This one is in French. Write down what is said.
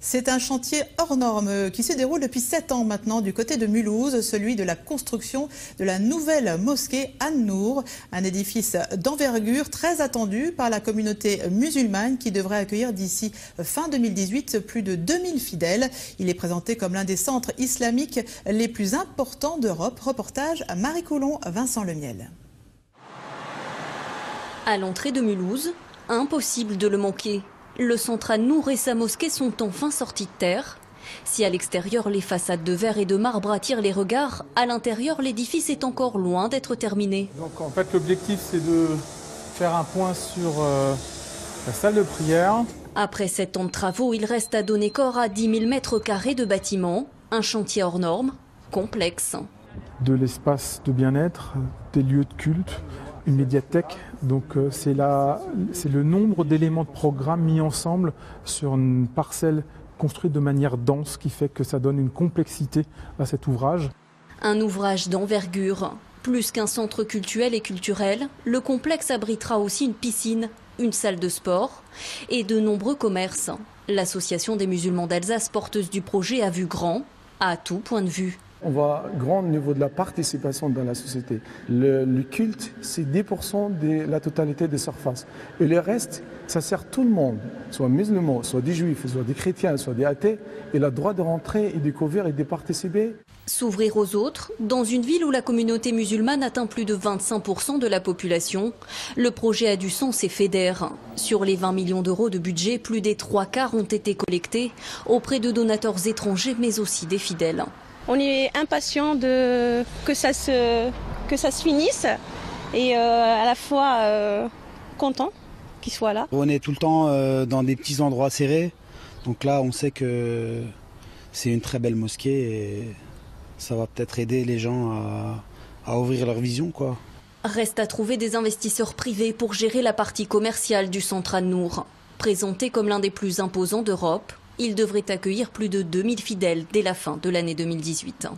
C'est un chantier hors norme qui se déroule depuis 7 ans maintenant du côté de Mulhouse, celui de la construction de la nouvelle mosquée An-Nour, un édifice d'envergure très attendu par la communauté musulmane qui devrait accueillir d'ici fin 2018 plus de 2000 fidèles. Il est présenté comme l'un des centres islamiques les plus importants d'Europe. Reportage à Marie Coulon, Vincent Lemiel. À l'entrée de Mulhouse, impossible de le manquer. Le centre An-Nour et sa mosquée sont enfin sortis de terre. Si à l'extérieur les façades de verre et de marbre attirent les regards, à l'intérieur l'édifice est encore loin d'être terminé. Donc en fait l'objectif c'est de faire un point sur la salle de prière. Après 7 ans de travaux, il reste à donner corps à 10 000 mètres carrés de bâtiments. Un chantier hors norme, complexe. De l'espace de bien-être, des lieux de culte, une médiathèque. Donc c'est le nombre d'éléments de programme mis ensemble sur une parcelle construite de manière dense qui fait que ça donne une complexité à cet ouvrage. Un ouvrage d'envergure. Plus qu'un centre cultuel et culturel, le complexe abritera aussi une piscine, une salle de sport et de nombreux commerces. L'Association des musulmans d'Alsace, porteuse du projet, a vu grand à tout point de vue. On voit grand au niveau de la participation dans la société. Le culte, c'est 10% de la totalité des surfaces. Et le reste, ça sert tout le monde, soit musulmans, soit des juifs, soit des chrétiens, soit des athées. Il a le droit de rentrer et découvrir et de participer. S'ouvrir aux autres, dans une ville où la communauté musulmane atteint plus de 25% de la population, le projet a du sens et fédère. Sur les 20 millions d'euros de budget, plus des 3/4 ont été collectés auprès de donateurs étrangers, mais aussi des fidèles. On est impatient que ça se finisse et à la fois content qu'il soit là. On est tout le temps dans des petits endroits serrés, donc là on sait que c'est une très belle mosquée et ça va peut-être aider les gens à ouvrir leur vision, quoi. Reste à trouver des investisseurs privés pour gérer la partie commerciale du centre An-Nour. Présenté comme l'un des plus imposants d'Europe, il devrait accueillir plus de 2000 fidèles dès la fin de l'année 2018.